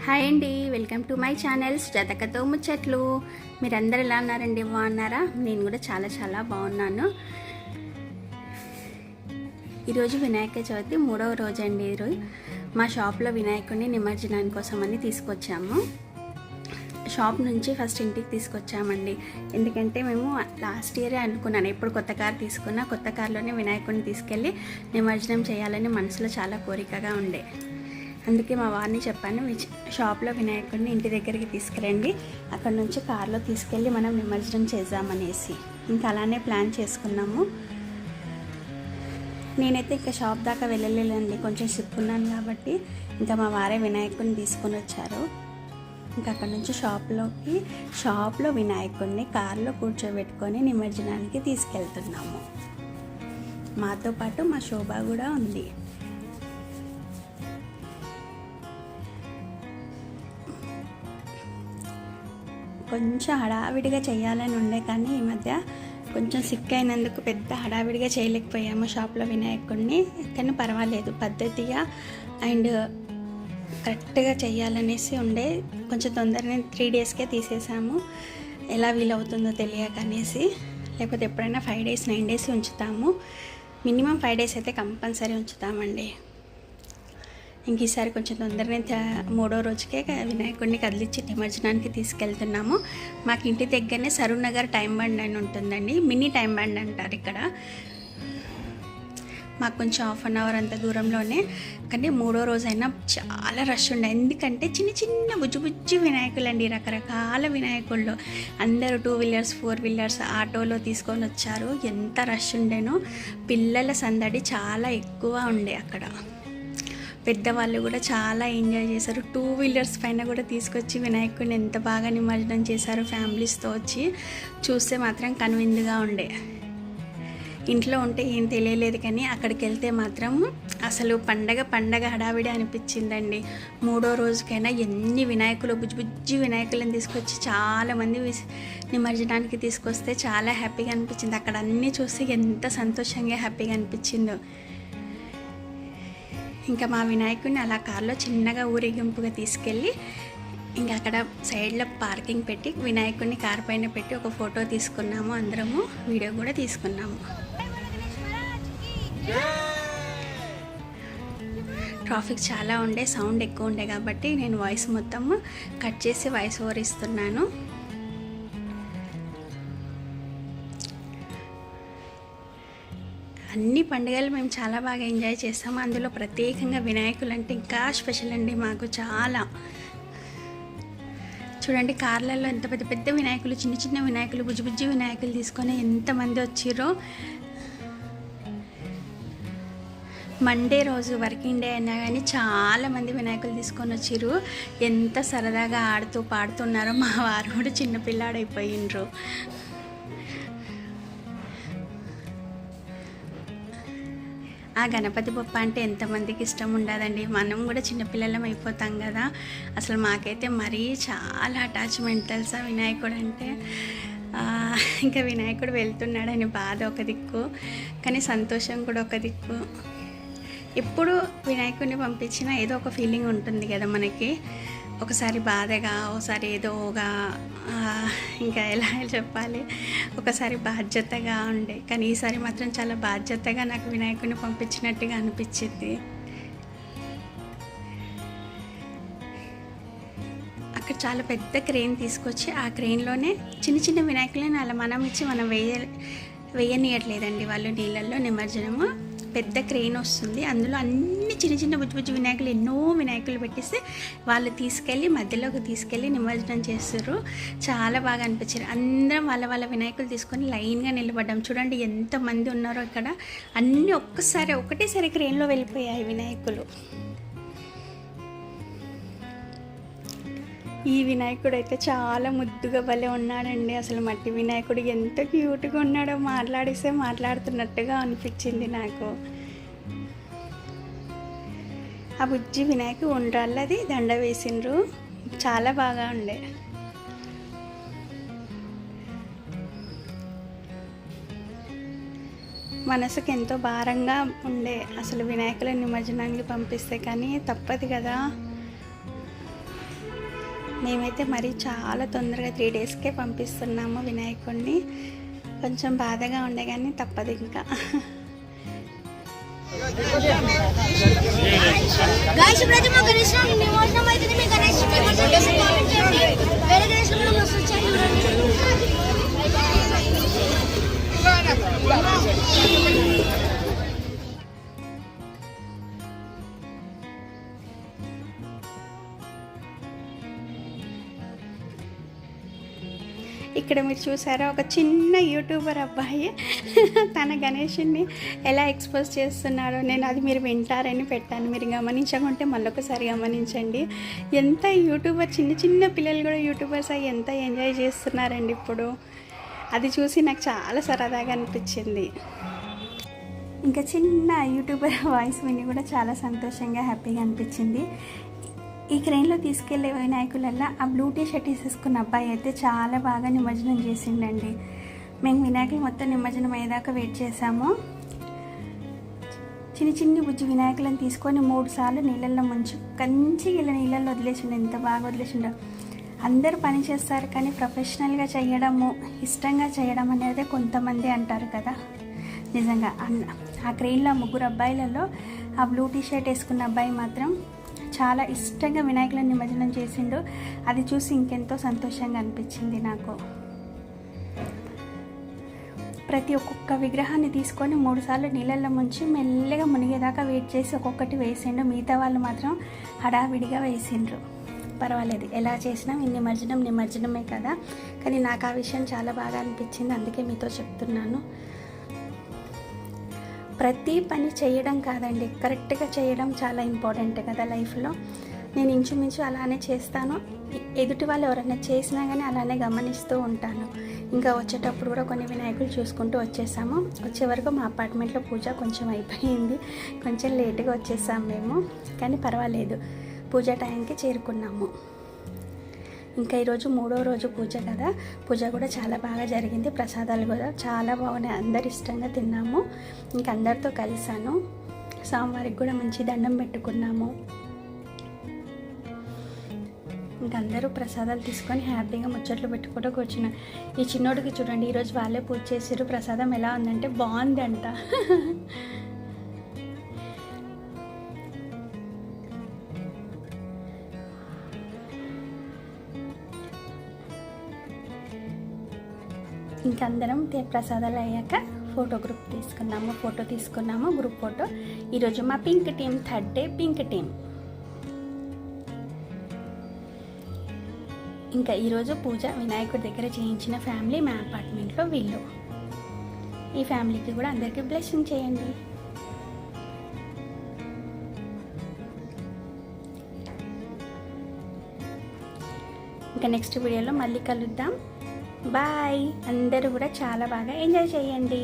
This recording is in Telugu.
హాయ్ అండి, వెల్కమ్ టు మై ఛానల్ జతకతో ముచ్చట్లు. మీరందరూ ఎలా ఉన్నారండి? బాగున్నారా? నేను కూడా చాలా బాగున్నాను. ఈరోజు వినాయక చవితి 3వ రోజు అండి. ఈరోజు మా షాప్లో వినాయకుడిని నిమజ్జనాని కోసం అని తీసుకొచ్చాము. షాప్ నుంచి ఫస్ట్ ఇంటికి తీసుకొచ్చామండి. ఎందుకంటే మేము లాస్ట్ ఇయరే అనుకున్నాను, ఎప్పుడు కొత్త కార్ తీసుకున్నా కొత్త కార్లోనే వినాయకుడిని తీసుకెళ్ళి నిమజ్జనం చేయాలని మనసులో చాలా కోరికగా ఉండే. అందుకే మా వారిని చెప్పాను, మీ షాప్లో వినాయకుడిని ఇంటి దగ్గరికి తీసుకురండి, అక్కడ నుంచి కార్లో తీసుకెళ్ళి మనం నిమజ్జనం చేద్దామనేసి. ఇంకా అలానే ప్లాన్ చేసుకున్నాము. నేనైతే ఇంకా షాప్ దాకా వెళ్ళలేదండి, కొంచెం సిక్కున్నాను కాబట్టి. ఇంకా మా వారే వినాయకుడిని తీసుకొని వచ్చారు. ఇంకా అక్కడ నుంచి షాప్లో వినాయకుడిని కార్లో కూర్చోబెట్టుకొని నిమజ్జనానికి తీసుకెళ్తున్నాము. మాతో పాటు మా శోభ కూడా ఉంది. కొంచెం హడావిడిగా చేయాలని ఉండే, కానీ ఈ మధ్య కొంచెం సిక్ అయినందుకు పెద్ద హడావిడిగా చేయలేకపోయాము షాప్లో వినాయకుడిని. కానీ పర్వాలేదు, పద్ధతిగా అండ్ కరెక్ట్గా చేయాలనేసి ఉండే. కొంచెం తొందరగా 3 డేస్కే తీసేసాము, ఎలా వీలవుతుందో తెలియక అనేసి. లేకపోతే ఎప్పుడైనా 5 డేస్ 9 డేస్ ఉంచుతాము. మినిమం 5 డేస్ అయితే కంపల్సరీ ఉంచుతామండి. ఇంక ఈసారి కొంచెం తొందరనే 3వ రోజుకే వినాయకుడిని కదిలించి నిమజ్జనానికి తీసుకెళ్తున్నాము. మాకు ఇంటి దగ్గరనే సరూర్ నగర్ టైం బండ్ అని ఉంటుందండి, మినీ టైం బండ్ అంటారు ఇక్కడ. మాకు కొంచెం 1/2 అవర్ అంత దూరంలోనే. కానీ 3వ రోజైనా చాలా రష్ ఉండే, ఎందుకంటే చిన్న బుజ్జి వినాయకులు అండి, రకరకాల వినాయకుళ్ళు. అందరూ 2 వీలర్స్ 4 వీలర్స్ ఆటోలో తీసుకొని వచ్చారు. ఎంత రష్ ఉండేనో, పిల్లల సందడి చాలా ఎక్కువ ఉండే అక్కడ. పెద్దవాళ్ళు కూడా చాలా ఎంజాయ్ చేశారు. 2 వీలర్స్ పైన కూడా తీసుకొచ్చి వినాయకుడిని ఎంత బాగా నిమజ్జనం చేశారు ఫ్యామిలీస్తో వచ్చి. చూస్తే మాత్రం కనువిందుగా ఉండే. ఇంట్లో ఉంటే ఏం తెలియలేదు, కానీ అక్కడికి వెళ్తే మాత్రం అసలు పండగ హడావిడి అనిపించిందండి. 3వ రోజుకైనా ఎన్ని వినాయకులు, బుజ్జి వినాయకులను తీసుకొచ్చి చాలామంది నిమజ్జనానికి తీసుకొస్తే చాలా హ్యాపీగా అనిపించింది. అక్కడ అన్నీ చూసి ఎంత సంతోషంగా హ్యాపీగా అనిపించిందో. ఇంకా మా వినాయకుడిని అలా కార్లో చిన్నగా ఊరేగింపుగా తీసుకెళ్ళి ఇంకా అక్కడ సైడ్లో పార్కింగ్ పెట్టి వినాయకుడిని కార్ పైన పెట్టి ఒక ఫోటో తీసుకున్నాము. అందరము వీడియో కూడా తీసుకున్నాము. ట్రాఫిక్ చాలా ఉండే, సౌండ్ ఎక్కువ ఉండే కాబట్టి నేను వాయిస్ మొత్తం కట్ చేసి వాయిస్ ఓవర్ ఇస్తున్నాను. అన్ని పండుగలు మేము చాలా బాగా ఎంజాయ్ చేస్తాము. అందులో ప్రత్యేకంగా వినాయకులు అంటే ఇంకా స్పెషల్ అండి మాకు చాలా. చూడండి, కార్లలో ఎంత పెద్ద వినాయకులు, చిన్న వినాయకులు, బుజ్జి వినాయకులు తీసుకొని ఎంతమంది వచ్చిర్రో. మండే రోజు వర్కింగ్ డే అయినా కానీ చాలామంది వినాయకులు తీసుకొని వచ్చిర్రు. ఎంత సరదాగా ఆడుతూ పాడుతున్నారో. మా వారు కూడా చిన్నపిల్లాడైపోయిండ్రు. ఆ గణపతి బొప్ప అంటే ఎంతమందికి ఇష్టం ఉండదండి. మనం కూడా చిన్నపిల్లలం అయిపోతాం కదా. అసలు మాకైతే మరీ చాలా అటాచ్మెంట్ తెలుసా వినాయకుడు అంటే. ఇంకా వినాయకుడు వెళ్తున్నాడని బాధ ఒక దిక్కు, కానీ సంతోషం కూడా ఒక దిక్కు. ఎప్పుడు వినాయకుడిని పంపించినా ఏదో ఒక ఫీలింగ్ ఉంటుంది కదా మనకి. ఒకసారి బాధగా, ఒకసారి ఏదోగా, ఇంకా ఎలా చెప్పాలి, ఒకసారి బాధ్యతగా ఉండే. కానీ ఈసారి మాత్రం చాలా బాధ్యతగా నాకు వినాయకుడిని పంపించినట్టుగా అనిపించింది. అక్కడ చాలా పెద్ద క్రెయిన్ తీసుకొచ్చి ఆ క్రెయిన్లోనే చిన్న వినాయకులని అలా మనం ఇచ్చి మనం వేయనీయట్లేదండి వాళ్ళు నీళ్ళల్లో నిమజ్జనము. పెద్ద క్రెయిన్ వస్తుంది, అందులో అన్ని చిన్న బుజ్జి వినాయకులు, ఎన్నో వినాయకులు పెట్టిస్తే వాళ్ళు తీసుకెళ్ళి మధ్యలోకి తీసుకెళ్ళి నిమజ్జనం చేస్తారు. చాలా బాగా అనిపించారు. అందరం వాళ్ళ వినాయకులు తీసుకొని లైన్గా నిలబడ్డాం. చూడండి ఎంతమంది ఉన్నారో ఇక్కడ. అన్నీ ఒకటేసారి క్రెయిన్లో వెళ్ళిపోయాయి వినాయకులు. ఈ వినాయకుడు అయితే చాలా ముద్దుగా భలే ఉన్నాడండి. అసలు మట్టి వినాయకుడు ఎంత క్యూట్గా ఉన్నాడో, మాట్లాడిస్తే మాట్లాడుతున్నట్టుగా అనిపించింది నాకు. ఆ బుజ్జి వినాయకుడు ఉండ్రాళ్ళది దండ వేసిండ్రు, చాలా బాగా ఉండే. మనసుకు ఎంతో భారంగా ఉండే అసలు వినాయకుల నిమజ్జనానికి పంపిస్తే, కానీ తప్పదు కదా. మేమైతే మరీ చాలా తొందరగా 3 డేస్కే పంపిస్తున్నాము వినాయకుడిని. కొంచెం బాధగా ఉండే కానీ తప్పదు ఇంకా. ఇక్కడ మీరు చూసారా, ఒక చిన్న యూట్యూబర్ అబ్బాయి తన గణేషుని ఎలా ఎక్స్పోజ్ చేస్తున్నాడో. నేను అది మీరు వింటారని పెట్టాను, మీరు గమనించకుంటే మళ్ళొకసారి గమనించండి. ఎంత యూట్యూబర్, చిన్న చిన్న పిల్లలు కూడా యూట్యూబర్స్ అయ్యి ఎంత ఎంజాయ్ చేస్తున్నారండి ఇప్పుడు. అది చూసి నాకు చాలా సరదాగా అనిపించింది. ఇంకా చిన్న యూట్యూబర్ వాయిస్ విని కూడా చాలా సంతోషంగా హ్యాపీగా అనిపించింది. ఈ క్రెయిన్లో తీసుకెళ్లే వినాయకులల్లో ఆ బ్లూ టీ షర్ట్ వేసేసుకున్న అబ్బాయి అయితే చాలా బాగా నిమజ్జనం చేసిండండి. మేము వినాయకులు మొత్తం నిమజ్జనం అయ్యేదాకా వెయిట్ చేసాము. చిన్న చిన్ని బుజ్జి వినాయకులను తీసుకొని 3 సార్లు నీళ్ళల్లో ముంచి కంచి ఇలా నీళ్ళల్లో వదిలేసిండు. ఎంత బాగా వదిలేసిండో. అందరూ పని చేస్తారు కానీ ప్రొఫెషనల్గా చేయడము, ఇష్టంగా చేయడం అనేది కొంతమంది అంటారు కదా. నిజంగా ఆ క్రెయిన్లో 3 అబ్బాయిలలో ఆ బ్లూ టీ షర్ట్ వేసుకున్న అబ్బాయి మాత్రం చాలా ఇష్టంగా వినాయకులను నిమజ్జనం చేసిండు. అది చూసి ఇంకెంతో సంతోషంగా అనిపించింది నాకు. ప్రతి ఒక్కొక్క విగ్రహాన్ని తీసుకొని 3 సార్లు నీళ్ళల్లో ముంచి మెల్లగా మునిగేదాకా వెయిట్ చేసి ఒక్కొక్కటి వేసిండు. మిగతా వాళ్ళు మాత్రం హడావిడిగా వేసిండ్రు. పర్వాలేదు, ఎలా చేసినా నిమజ్జనమే కదా. కానీ నాకు ఆ విషయం చాలా బాగా అనిపించింది, అందుకే మీతో చెప్తున్నాను. ప్రతి పని చేయడం కాదండి, కరెక్ట్గా చేయడం చాలా ఇంపార్టెంట్ కదా లైఫ్లో. నేను ఇంచుమించు అలానే చేస్తాను. ఎదుటి వాళ్ళు ఎవరైనా చేసినా కానీ అలానే గమనిస్తూ ఉంటాను. ఇంకా వచ్చేటప్పుడు కూడా కొన్ని వినాయకులు చూసుకుంటూ వచ్చేసాము. వచ్చే వరకు మా అపార్ట్మెంట్లో పూజ కొంచెం అయిపోయింది, కొంచెం లేట్గా వచ్చేసాము మేము. కానీ పర్వాలేదు, పూజ టైంకి చేరుకున్నాము. ఇంకా ఈరోజు 3వ రోజు పూజ కదా. పూజ కూడా చాలా బాగా జరిగింది. ప్రసాదాలు కూడా చాలా బాగున్నాయి, అందరు ఇష్టంగా తిన్నాము. ఇంకా అందరితో కలిసాను. స్వామివారికి కూడా మంచి దండం పెట్టుకున్నాము. ఇంకా అందరూ ప్రసాదాలు తీసుకొని హ్యాపీగా ముచ్చట్లు పెట్టుకుంటూ కూర్చున్నాం. ఈ చిన్నోడికి చూడండి, ఈరోజు వాళ్ళే పూజ చేసారు. ప్రసాదం ఎలా ఉందంటే బాగుంది అంట. ఇంకా అందరం ప్రసాదాలు అయ్యాక ఫోటో తీసుకున్నాము గ్రూప్ ఫోటో. ఈరోజు మా pink team, 3rd day pink team. ఇంకా ఈరోజు పూజ వినాయకుడి దగ్గర చేయించిన ఫ్యామిలీ మా అపార్ట్మెంట్లో వీళ్ళు. ఈ ఫ్యామిలీకి కూడా అందరికీ బ్లెస్సింగ్ చేయండి. ఇంకా నెక్స్ట్ వీడియోలో మళ్ళీ కలుద్దాం. బాయ్. అందరూ కూడా చాలా బాగా ఎంజాయ్ చేయండి.